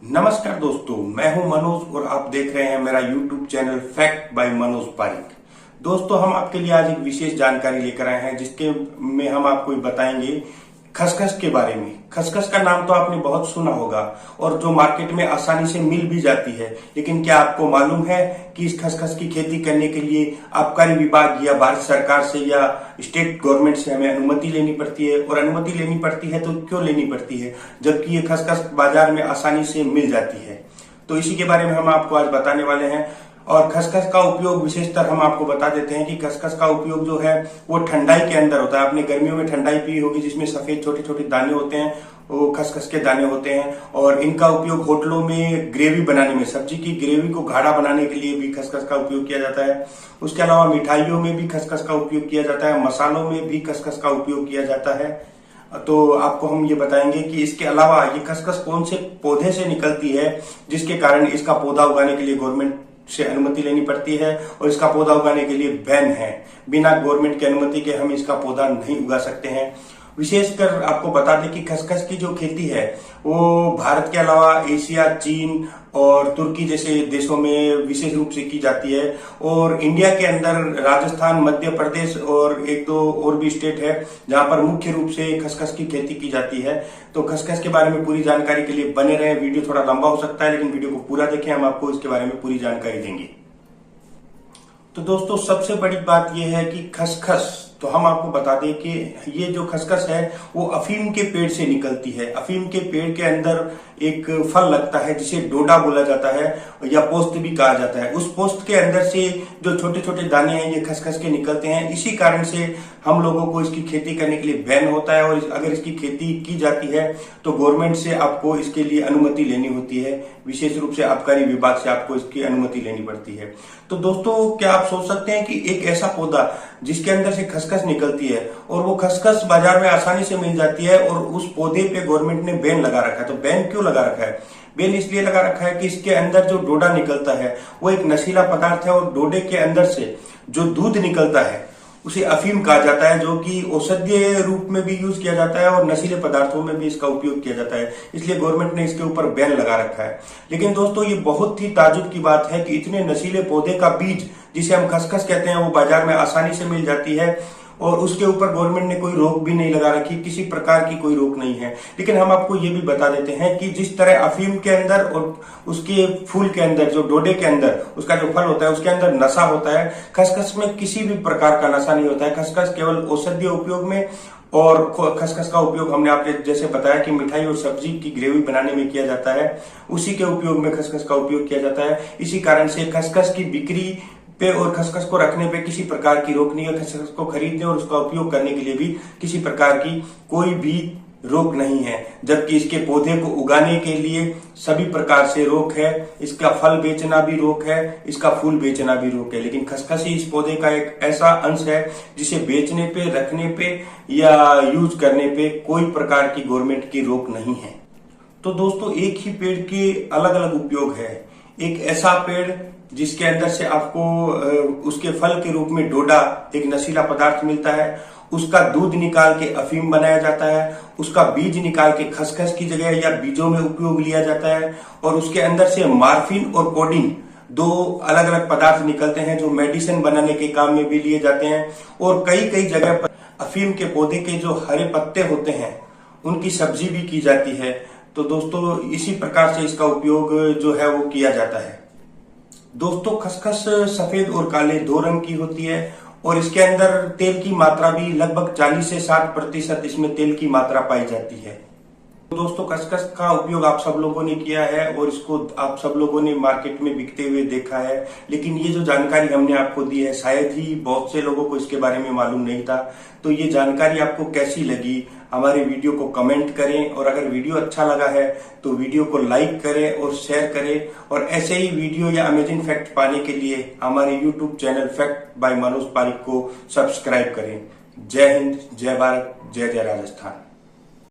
नमस्कार दोस्तों, मैं हूं मनोज और आप देख रहे हैं मेरा YouTube channel fact by Manoj Pareek. दोस्तों, हम आपके लिए आज एक विशेष जानकारी लेकर आए हैं जिसके में हम आपको बताएंगे खसखस के बारे में। खसखस का नाम तो आपने बहुत सुना होगा और जो मार्केट में आसानी से मिल भी जाती है, लेकिन क्या आपको मालूम है कि इस खसखस की खेती करने के लिए आबकारी विभाग या भारत सरकार से या स्टेट गवर्नमेंट से हमें अनुमति लेनी पड़ती है। और अनुमति लेनी पड़ती है तो क्यों लेनी पड़ती है, जबकि ये खसखस बाजार में आसानी से मिल जाती है। तो इसी के बारे में हम आपको आज बताने वाले हैं। और खसखस का उपयोग विशेषतर हम आपको बता देते हैं कि खसखस का उपयोग जो है वो ठंडाई के अंदर होता है। आपने गर्मियों में ठंडाई पी होगी जिसमें सफेद छोटे छोटे दाने होते हैं, वो खसखस के दाने होते हैं। और इनका उपयोग होटलों में ग्रेवी बनाने में, सब्जी की ग्रेवी को गाढ़ा बनाने के लिए भी खसखस का उपयोग किया जाता है। उसके अलावा मिठाइयों में भी खसखस का उपयोग किया जाता है, मसालों में भी खसखस का उपयोग किया जाता है। तो आपको हम ये बताएंगे कि इसके अलावा ये खसखस कौन से पौधे से निकलती है जिसके कारण इसका पौधा उगाने के लिए गवर्नमेंट से अनुमति लेनी पड़ती है और इसका पौधा उगाने के लिए बैन है। बिना गवर्नमेंट की अनुमति के हम इसका पौधा नहीं उगा सकते हैं। विशेषकर आपको बता दें कि खसखस की जो खेती है वो भारत के अलावा एशिया, चीन और तुर्की जैसे देशों में विशेष रूप से की जाती है। और इंडिया के अंदर राजस्थान, मध्य प्रदेश और एक दो और भी स्टेट है जहां पर मुख्य रूप से खसखस की खेती की जाती है। तो खसखस के बारे में पूरी जानकारी के लिए बने रहें। वीडियो थोड़ा लंबा हो सकता है लेकिन वीडियो को पूरा देखें, हम आपको इसके बारे में पूरी जानकारी देंगे। तो दोस्तों, सबसे बड़ी बात यह है कि खसखस, तो हम आपको बता दें कि ये जो खसखस है वो अफीम के पेड़ से निकलती है। अफीम के पेड़ के अंदर एक फल लगता है जिसे डोडा बोला जाता है या पोस्त भी कहा जाता है। उस पोस्त के अंदर से जो छोटे छोटे दाने हैं ये खसखस के निकलते हैं। इसी कारण से हम लोगों को इसकी खेती करने के लिए बैन होता है। और अगर इसकी खेती की जाती है तो गवर्नमेंट से आपको इसके लिए अनुमति लेनी होती है। विशेष रूप से आबकारी विभाग से आपको इसकी अनुमति लेनी पड़ती है। तो दोस्तों, क्या आप सोच सकते हैं कि एक ऐसा पौधा जिसके अंदर से खसखस निकलती है और वो खसखस बाजार में आसानी से मिल जाती है और उस पौधे पे गवर्नमेंट ने बैन लगा रखा है। तो बैन क्यों लगा रखा है? बैन इसलिए लगा रखा है कि इसके अंदर जो डोडा निकलता है वो एक नशीला पदार्थ है और डोडे के अंदर से जो दूध निकलता है उसे अफीम कहा जाता है, जो कि औषधीय रूप में भी यूज किया जाता है और नशीले पदार्थों में भी इसका उपयोग किया जाता है। इसलिए गवर्नमेंट ने इसके ऊपर बैन लगा रखा है। लेकिन दोस्तों, ये बहुत ही ताजुब की बात है कि इतने नशीले पौधे का बीज, जिसे हम खसखस कहते हैं, वो बाजार में आसानी से मिल जाती है और उसके ऊपर गवर्नमेंट ने कोई रोक भी नहीं लगा रखी, किसी प्रकार की कोई रोक नहीं है। लेकिन हम आपको ये भी बता देते हैं कि जिस तरह अफीम के अंदर और उसके फूल के अंदर, जो डोडे के अंदर उसका जो फल होता है उसके अंदर नशा होता है, खसखस में किसी भी प्रकार का नशा नहीं होता है। खसखस केवल औषधीय उपयोग में, और खसखस का उपयोग हमने आपको जैसे बताया कि मिठाई और सब्जी की ग्रेवी बनाने में किया जाता है, उसी के उपयोग में खसखस का उपयोग किया जाता है। इसी कारण से खसखस की बिक्री पे और खसखस को रखने पे किसी प्रकार की रोक नहीं है। खसखस को खरीदने और उसका उपयोग करने के लिए भी किसी प्रकार की कोई भी रोक नहीं है, जबकि इसके पौधे को उगाने के लिए सभी प्रकार से रोक है। इसका फल बेचना भी रोक है, इसका फूल बेचना भी रोक है। लेकिन खसखस ही इस पौधे का एक ऐसा अंश है जिसे बेचने पे, रखने पे या यूज करने पे कोई प्रकार की गवर्नमेंट की रोक नहीं है। तो दोस्तों, एक ही पेड़ के अलग अलग उपयोग है। एक ऐसा पेड़ जिसके अंदर से आपको उसके फल के रूप में डोडा, एक नशीला पदार्थ मिलता है, उसका दूध निकाल के अफीम बनाया जाता है, उसका बीज निकाल के खसखस की जगह या बीजों में उपयोग लिया जाता है, और उसके अंदर से मार्फिन और कोडीन, दो अलग अलग पदार्थ निकलते हैं जो मेडिसिन बनाने के काम में भी लिए जाते हैं। और कई कई जगह पर अफीम के पौधे के जो हरे पत्ते होते हैं उनकी सब्जी भी की जाती है। तो दोस्तों, इसी प्रकार से इसका उपयोग जो है वो किया जाता है। दोस्तों, खसखस सफेद और काले दो रंग की होती है और इसके अंदर तेल की मात्रा भी लगभग 40 से 60% इसमें तेल की मात्रा पाई जाती है। दोस्तों, खसखस का उपयोग आप सब लोगों ने किया है और इसको आप सब लोगों ने मार्केट में बिकते हुए देखा है। लेकिन ये जो जानकारी हमने आपको दी है, शायद ही बहुत से लोगों को इसके बारे में मालूम नहीं था। तो ये जानकारी आपको कैसी लगी, हमारे वीडियो को कमेंट करें, और अगर वीडियो अच्छा लगा है तो वीडियो को लाइक करें और शेयर करें। और ऐसे ही वीडियो या अमेजिंग फैक्ट पाने के लिए हमारे YouTube channel fact by Manoj Pareek को सब्सक्राइब करें। जय हिंद, जय भारत, जय जय राजस्थान।